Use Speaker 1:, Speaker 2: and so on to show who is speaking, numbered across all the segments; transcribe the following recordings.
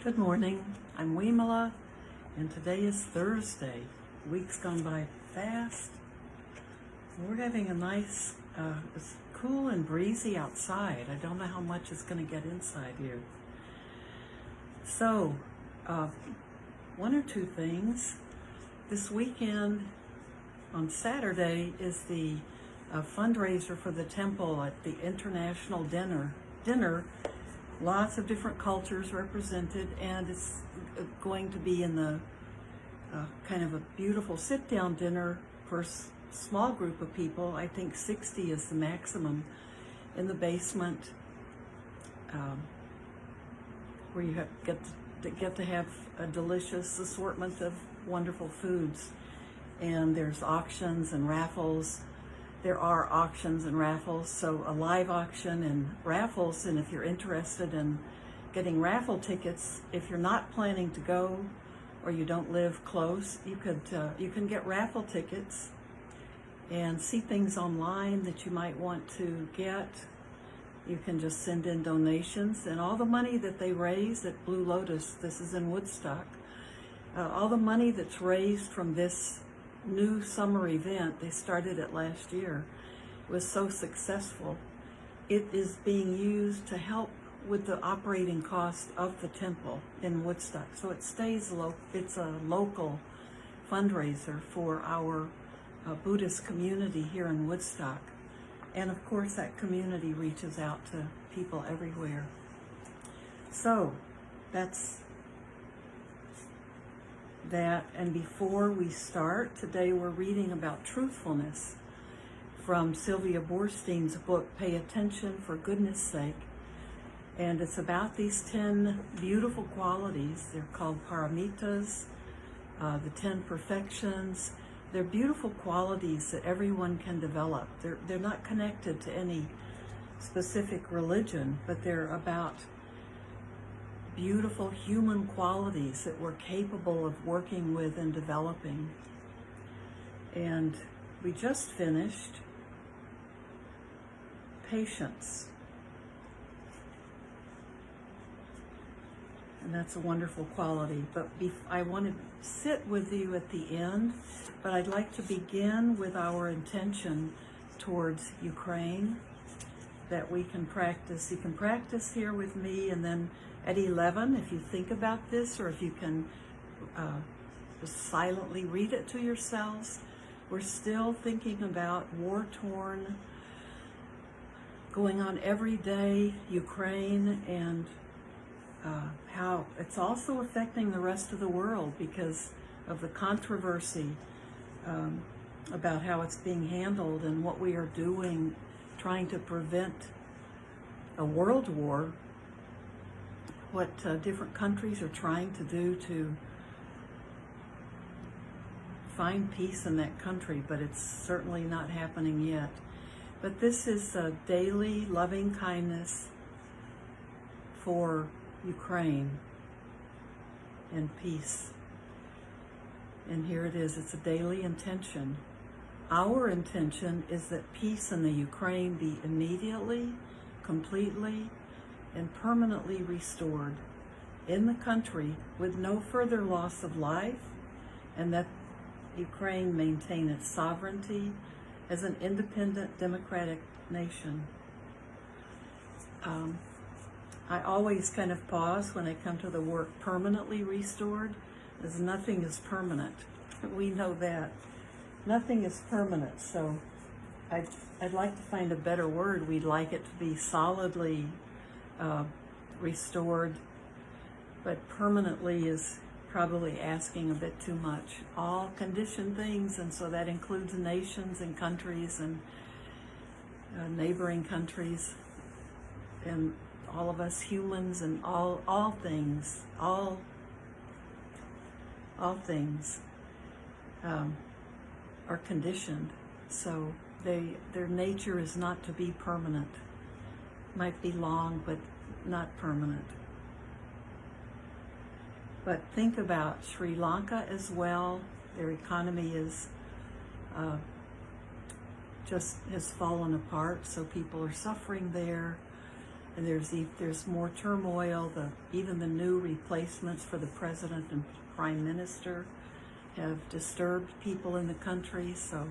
Speaker 1: Good morning, I'm Vimala, and today is Thursday. The week's gone by fast. We're having a nice, it's cool and breezy outside. I don't know how much is going to get inside here. So, one or two things. This weekend, on Saturday, is the fundraiser for the temple at the international dinner. Lots of different cultures represented, and it's going to be in the kind of a beautiful sit-down dinner for a small group of people. I think 60 is the maximum, in the basement, where you get to have a delicious assortment of wonderful foods. And there's auctions and raffles. There are auctions and raffles, so a live auction and raffles, and if you're interested in getting raffle tickets, if you're not planning to go or you don't live close, you can get raffle tickets and see things online that you might want to get. You can just send in donations, and all the money that they raise at Blue Lotus, this is in Woodstock, all the money that's raised from this new summer event, they started it last year, it was so successful. It is being used to help with the operating cost of the temple in Woodstock. So it stays it's a local fundraiser for our Buddhist community here in Woodstock. And of course that community reaches out to people everywhere. So that's that. And before we start, today we're reading about truthfulness from Sylvia Boorstein's book, Pay Attention for Goodness Sake. And it's about these 10 beautiful qualities. They're called Paramitas, the 10 perfections. They're beautiful qualities that everyone can develop. They're not connected to any specific religion, but they're about beautiful human qualities that we're capable of working with and developing. And we just finished patience. And that's a wonderful quality. But I want to sit with you at the end, but I'd like to begin with our intention towards Ukraine that we can practice. You can practice here with me, and then at 11, if you think about this, or if you can just silently read it to yourselves, we're still thinking about war-torn, going on every day, Ukraine, and how it's also affecting the rest of the world because of the controversy about how it's being handled and what we are doing, trying to prevent a world war. What different countries are trying to do to find peace in that country, but it's certainly not happening yet. But this is a daily loving kindness for Ukraine and peace. And here it is, it's a daily intention. Our intention is that peace in the Ukraine be immediately, completely, and permanently restored in the country with no further loss of life, and that Ukraine maintain its sovereignty as an independent democratic nation. I always kind of pause when I come to the word permanently restored, as nothing is permanent. We know that. Nothing is permanent, so I'd like to find a better word. We'd like it to be solidly restored, but permanently is probably asking a bit too much. All conditioned things, and so that includes nations and countries and neighboring countries, and all of us humans, and all things, all things are conditioned. So their nature is not to be permanent. Might be long, but not permanent. But think about Sri Lanka as well. Their economy is just has fallen apart, so people are suffering there. And there's more turmoil. Even the new replacements for the president and prime minister have disturbed people in the country. So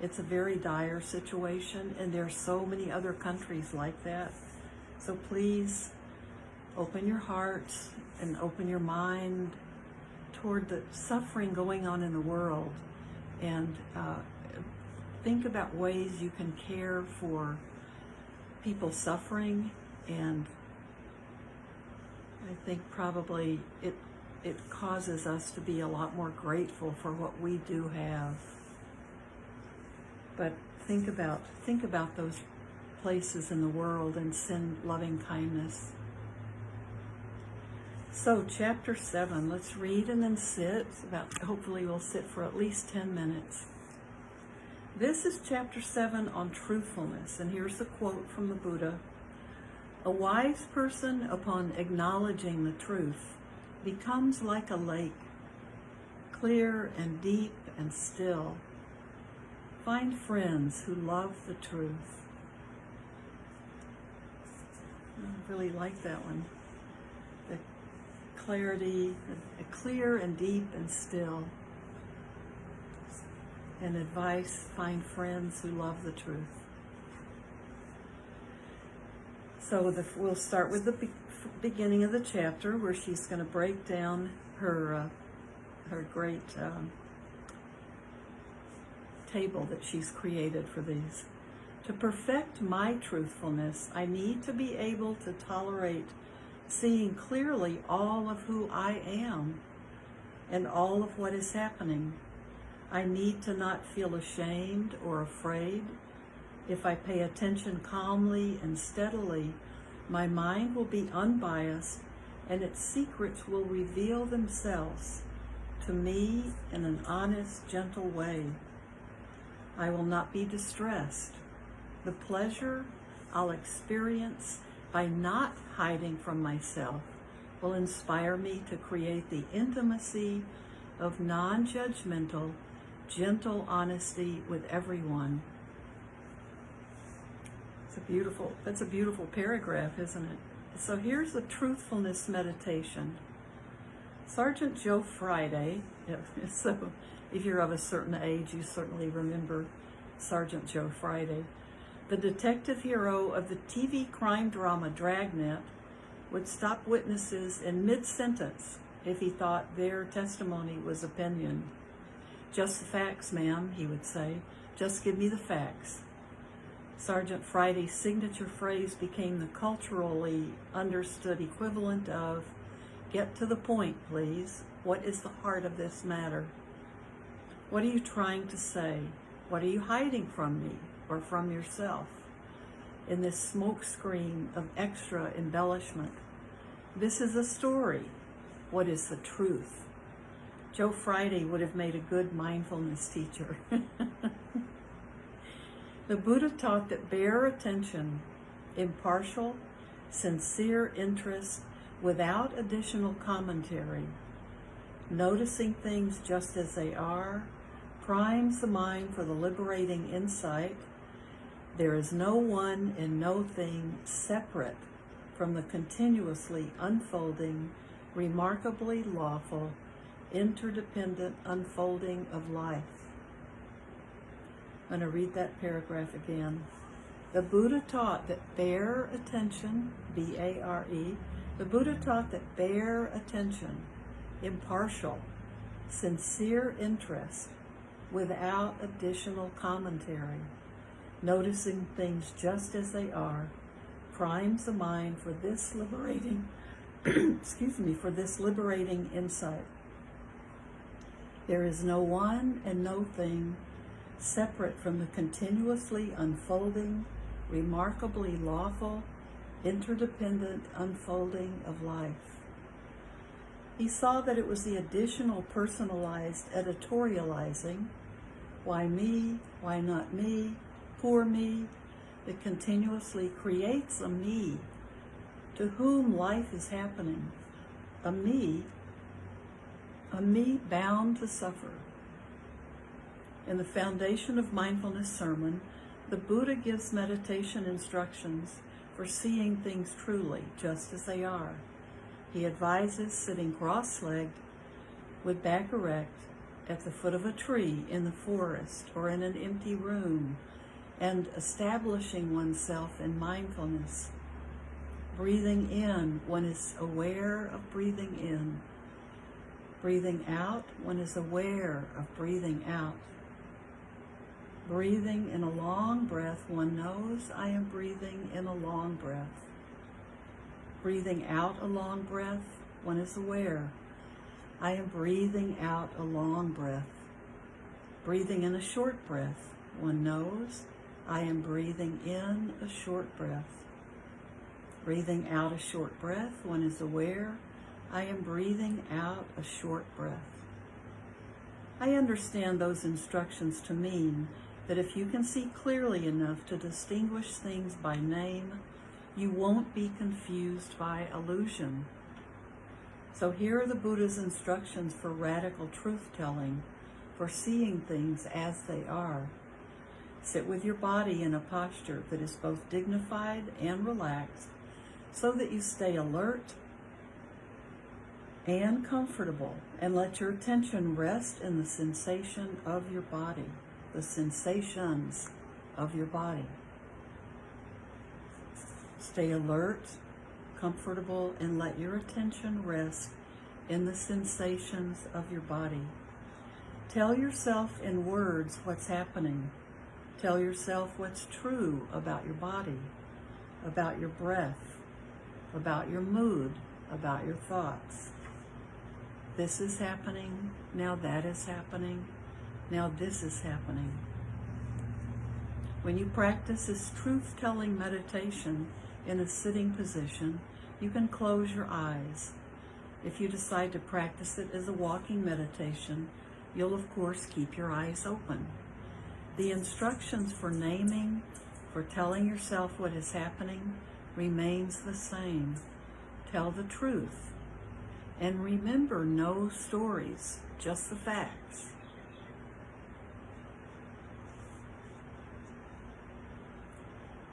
Speaker 1: it's a very dire situation, and there are so many other countries like that. So please open your heart and open your mind toward the suffering going on in the world, and think about ways you can care for people suffering. And I think probably it causes us to be a lot more grateful for what we do have. But think about those places in the world and send loving kindness. So chapter 7, let's read and then sit. Hopefully we'll sit for at least 10 minutes. This is chapter 7 on truthfulness, and here's a quote from the Buddha. A wise person, upon acknowledging the truth, becomes like a lake, clear and deep and still. Find friends who love the truth. I really like that one. The clarity, clear and deep and still. And advice, find friends who love the truth. So we'll start with the beginning of the chapter, where she's going to break down her great table that she's created for these. To perfect my truthfulness, I need to be able to tolerate seeing clearly all of who I am and all of what is happening. I need to not feel ashamed or afraid. If I pay attention calmly and steadily, my mind will be unbiased, and its secrets will reveal themselves to me in an honest, gentle way. I will not be distressed. The pleasure I'll experience by not hiding from myself will inspire me to create the intimacy of non-judgmental, gentle honesty with everyone. That's a beautiful paragraph, isn't it? So here's the truthfulness meditation. Sergeant Joe Friday, so if you're of a certain age, you certainly remember Sergeant Joe Friday. The detective hero of the TV crime drama Dragnet would stop witnesses in mid-sentence if he thought their testimony was opinion. Just the facts, ma'am, he would say. Just give me the facts. Sergeant Friday's signature phrase became the culturally understood equivalent of, get to the point, please. What is the heart of this matter? What are you trying to say? What are you hiding from me or from yourself in this smokescreen of extra embellishment? This is a story. What is the truth? Joe Friday would have made a good mindfulness teacher. The Buddha taught that bare attention, impartial, sincere interest without additional commentary, noticing things just as they are, primes the mind for the liberating insight. There is no one and no thing separate from the continuously unfolding, remarkably lawful, interdependent unfolding of life. I'm going to read that paragraph again. The Buddha taught that bare attention, B-A-R-E, the Buddha taught that bare attention, impartial, sincere interest, without additional commentary, noticing things just as they are, primes the mind for this liberating, for this liberating insight. There is no one and no thing separate from the continuously unfolding, remarkably lawful, interdependent unfolding of life. He saw that it was the additional personalized editorializing, why me, why not me, poor me, that continuously creates a me to whom life is happening, a me bound to suffer. In the Foundation of Mindfulness sermon, the Buddha gives meditation instructions for seeing things truly, just as they are. He advises sitting cross-legged with back erect at the foot of a tree in the forest or in an empty room, and establishing oneself in mindfulness. Breathing in, one is aware of breathing in. Breathing out, one is aware of breathing out. Breathing in a long breath, one knows I am breathing in a long breath. Breathing out a long breath, one is aware I am breathing out a long breath. Breathing in a short breath, one knows I am breathing in a short breath. Breathing out a short breath, one is aware I am breathing out a short breath. I understand those instructions to mean that if you can see clearly enough to distinguish things by name, you won't be confused by illusion. So here are the Buddha's instructions for radical truth-telling, for seeing things as they are. Sit with your body in a posture that is both dignified and relaxed, so that you stay alert and comfortable, and let your attention rest in the sensation of your body, the sensations of your body. Stay alert, comfortable, and let your attention rest in the sensations of your body. Tell yourself in words what's happening. Tell yourself what's true about your body, about your breath, about your mood, about your thoughts. This is happening, now that is happening, now this is happening. When you practice this truth-telling meditation in a sitting position, you can close your eyes. If you decide to practice it as a walking meditation, you'll of course keep your eyes open. The instructions for naming, for telling yourself what is happening, remains the same. Tell the truth. And remember, no stories, just the facts.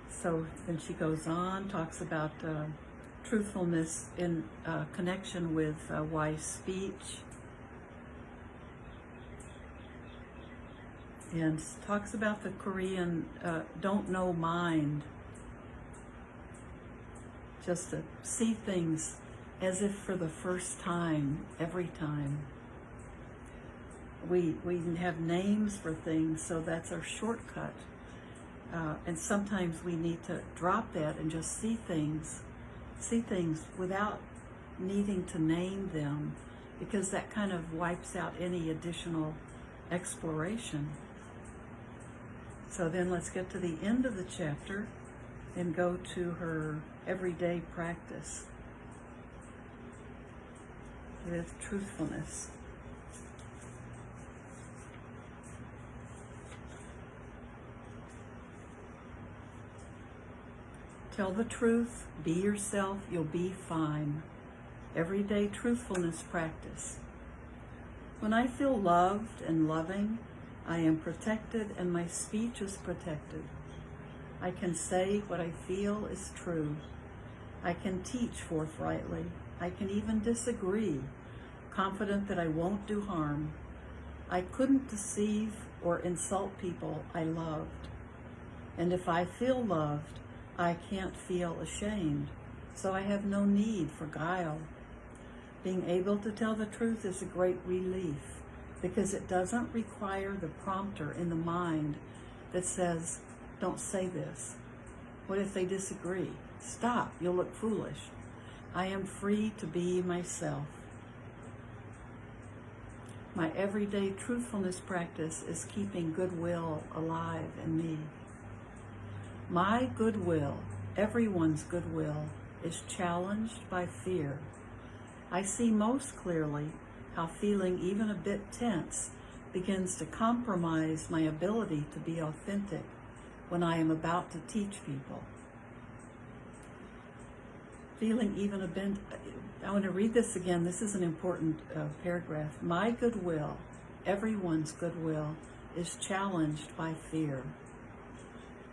Speaker 1: So then she goes on, talks about truthfulness in connection with wise speech, and talks about the Korean don't know mind, just to see things as if for the first time, every time. We have names for things, so that's our shortcut. And sometimes we need to drop that and just see things without needing to name them, because that kind of wipes out any additional exploration. So then let's get to the end of the chapter and go to her everyday practice with truthfulness. Tell the truth, be yourself, you'll be fine. Everyday truthfulness practice. When I feel loved and loving, I am protected and my speech is protected. I can say what I feel is true. I can teach forthrightly. I can even disagree, confident that I won't do harm. I couldn't deceive or insult people I loved. And if I feel loved, I can't feel ashamed, so I have no need for guile. Being able to tell the truth is a great relief, because it doesn't require the prompter in the mind that says, don't say this. What if they disagree? Stop, you'll look foolish. I am free to be myself. My everyday truthfulness practice is keeping goodwill alive in me. My goodwill, everyone's goodwill, is challenged by fear. I see most clearly how feeling even a bit tense begins to compromise my ability to be authentic when I am about to teach people. Feeling even a bit, I want to read this again. This is an important paragraph. My goodwill, everyone's goodwill, is challenged by fear.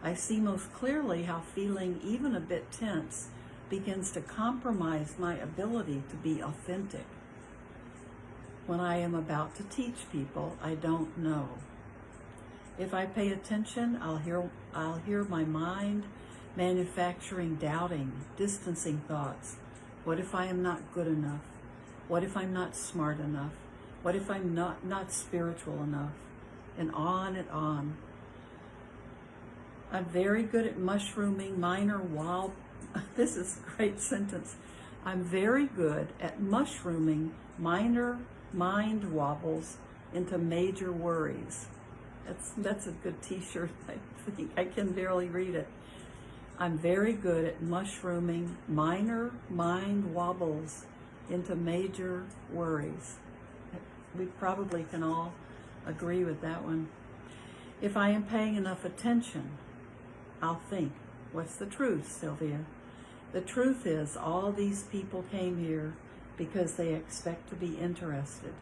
Speaker 1: I see most clearly how feeling even a bit tense begins to compromise my ability to be authentic. When I am about to teach people I don't know. If I pay attention, I'll hear my mind manufacturing doubting, distancing thoughts. What if I am not good enough? What if I'm not smart enough? What if I'm not spiritual enough? And on and on. I'm very good at mushrooming minor this is a great sentence. I'm very good at mushrooming minor mind wobbles into major worries. That's a good t-shirt, I think. I can barely read it. I'm very good at mushrooming minor mind wobbles into major worries. We probably can all agree with that one. If I am paying enough attention, I'll think, what's the truth, Sylvia? The truth is all these people came here because they expect to be interested.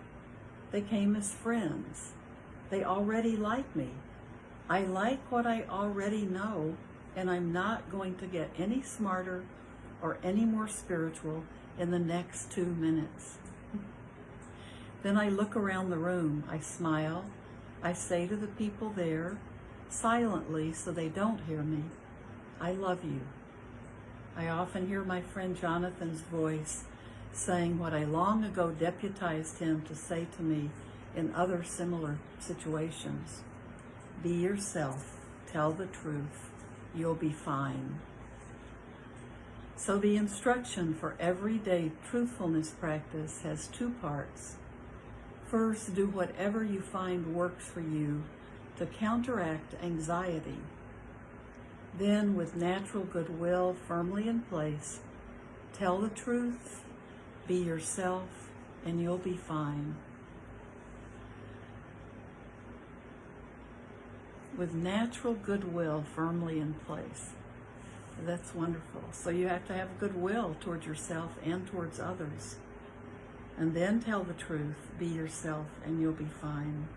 Speaker 1: They came as friends. They already like me. I like what I already know, and I'm not going to get any smarter or any more spiritual in the next 2 minutes. Then I look around the room, I smile, I say to the people there, silently so they don't hear me, I love you. I often hear my friend Jonathan's voice saying what I long ago deputized him to say to me in other similar situations. Be yourself, tell the truth, you'll be fine. So the instruction for everyday truthfulness practice has 2 parts. First, do whatever you find works for you to counteract anxiety. Then, with natural goodwill firmly in place, tell the truth, be yourself, and you'll be fine. With natural goodwill firmly in place. That's wonderful. So you have to have goodwill towards yourself and towards others. And then tell the truth, be yourself, and you'll be fine.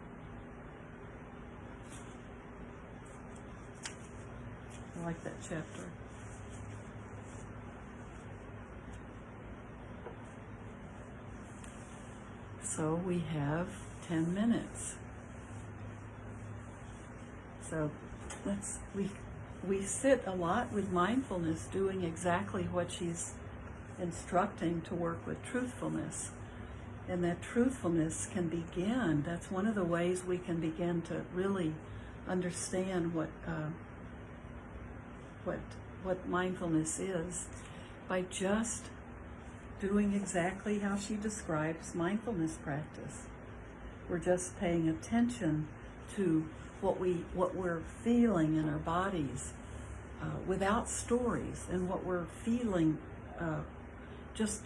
Speaker 1: I like that chapter. So we have 10 minutes. So we sit a lot with mindfulness doing exactly what she's instructing to work with truthfulness. And that truthfulness can begin, that's one of the ways we can begin to really understand what mindfulness is, by just doing exactly how she describes mindfulness practice. We're just paying attention to what we're feeling in our bodies without stories, and what we're feeling, just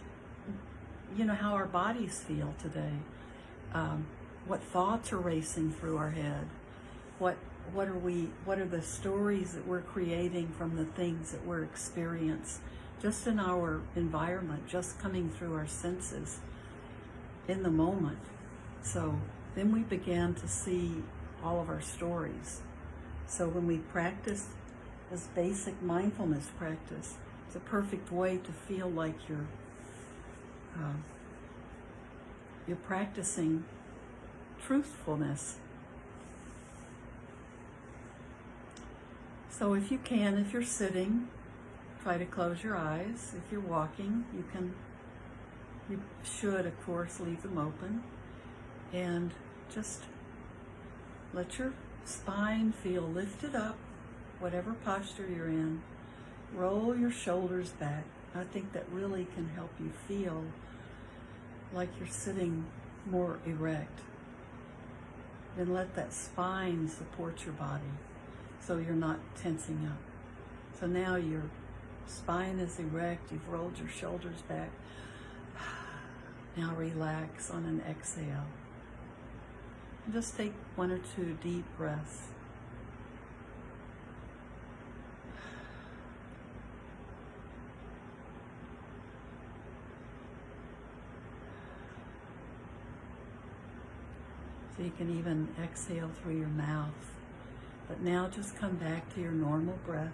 Speaker 1: how our bodies feel today, what thoughts are racing through our head, what are the stories that we're creating from the things that we're experiencing just in our environment, just coming through our senses in the moment. So then we began to see all of our stories. So when we practice this basic mindfulness practice, it's a perfect way to feel like you're practicing truthfulness. So if you can, if you're sitting, try to close your eyes. If you're walking, you should, of course, leave them open. And just let your spine feel lifted up, whatever posture you're in. Roll your shoulders back. I think that really can help you feel like you're sitting more erect. Then let that spine support your body so you're not tensing up. So now your spine is erect, you've rolled your shoulders back. Now relax on an exhale. And just take 1 or 2 deep breaths. So you can even exhale through your mouth. But now just come back to your normal breath.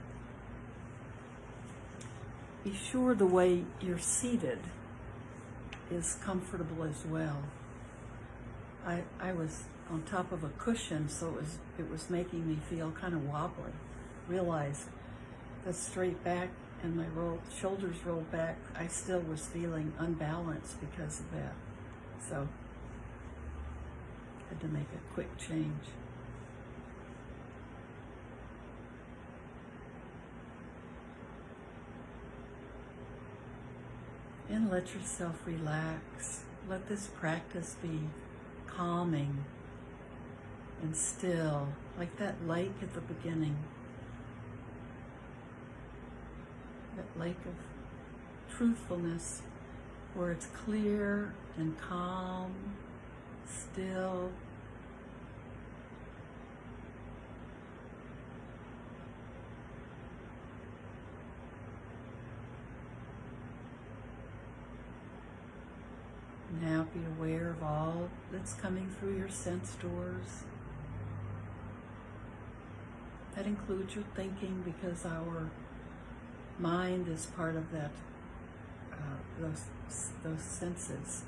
Speaker 1: Be sure the way you're seated is comfortable as well. I was on top of a cushion, so it was making me feel kind of wobbly. Realized the straight back and my shoulders rolled back, I still was feeling unbalanced because of that. So had to make a quick change. And let yourself relax. Let this practice be calming and still, like that lake at the beginning. That lake of truthfulness, where it's clear and calm, still. Now be aware of all that's coming through your sense doors. That includes your thinking, because our mind is part of that, those senses.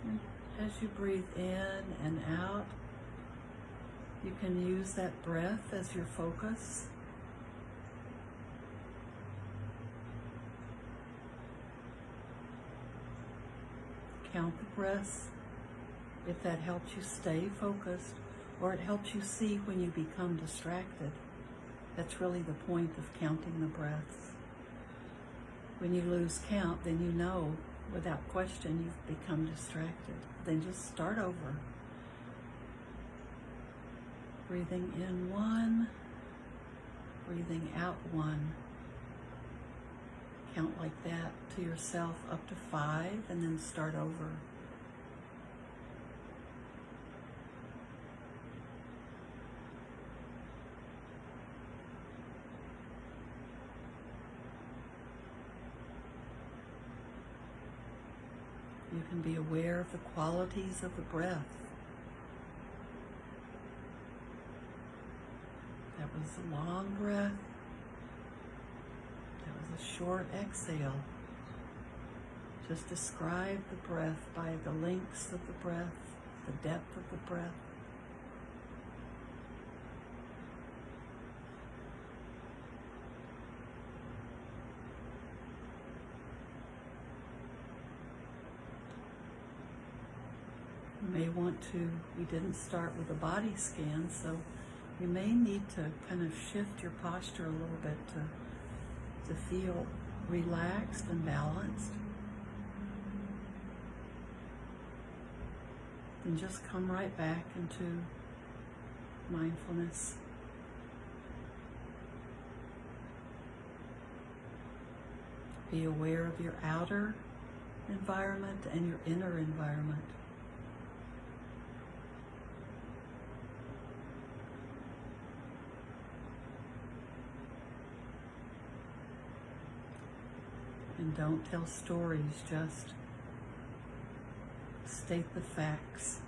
Speaker 1: And as you breathe in and out, you can use that breath as your focus. Count the breaths if that helps you stay focused, or it helps you see when you become distracted. That's really the point of counting the breaths. When you lose count, then you know without question you've become distracted. Then just start over. Breathing in 1, breathing out 1. Count like that to yourself up to 5, and then start over. You can be aware of the qualities of the breath. That was a long breath. That was a short exhale. Just describe the breath by the lengths of the breath, the depth of the breath. You may want to, we didn't start with a body scan, so you may need to kind of shift your posture a little bit to feel relaxed and balanced. And just come right back into mindfulness. Be aware of your outer environment and your inner environment. And don't tell stories, just state the facts.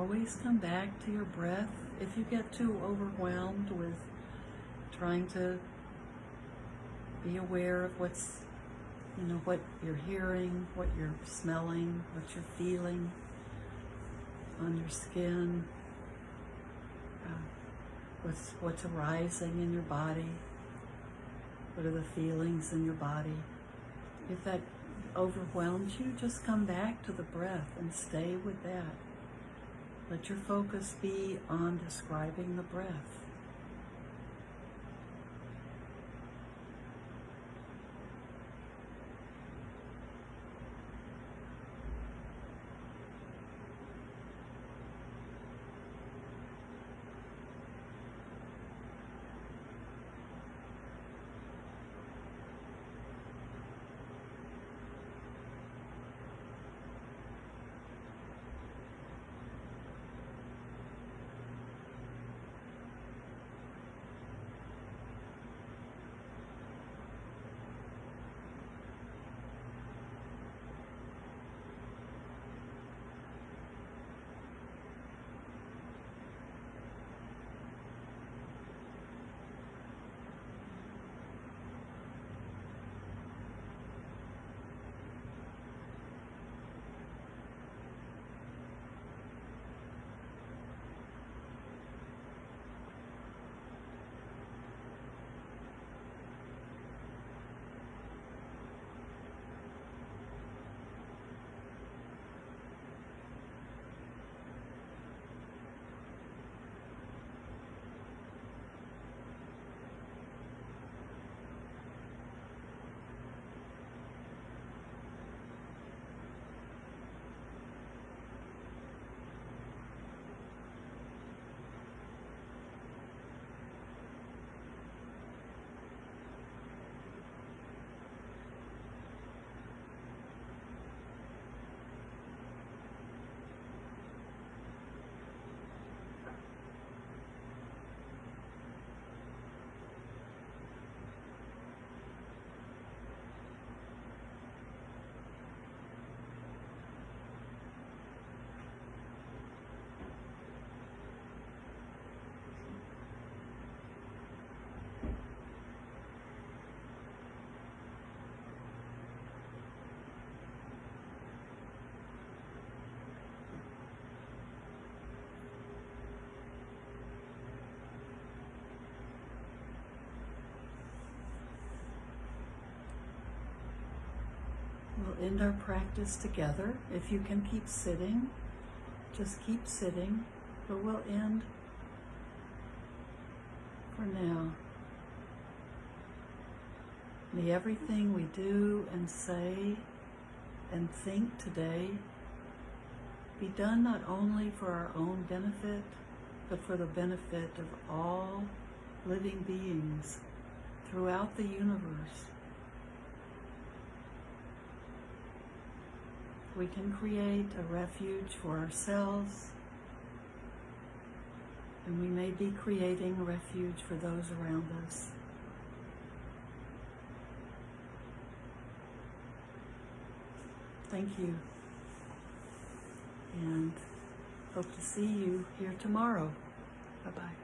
Speaker 1: always come back to your breath. If you get too overwhelmed with trying to be aware of what you're hearing, what you're smelling, what you're feeling on your skin, what's arising in your body, what are the feelings in your body. If that overwhelms you, just come back to the breath and stay with that. Let your focus be on describing the breath. We'll end our practice together. If you can keep sitting, just keep sitting, but we'll end for now. May everything we do and say and think today be done not only for our own benefit, but for the benefit of all living beings throughout the universe. We can create a refuge for ourselves, and we may be creating a refuge for those around us. Thank you, and hope to see you here tomorrow. Bye-bye.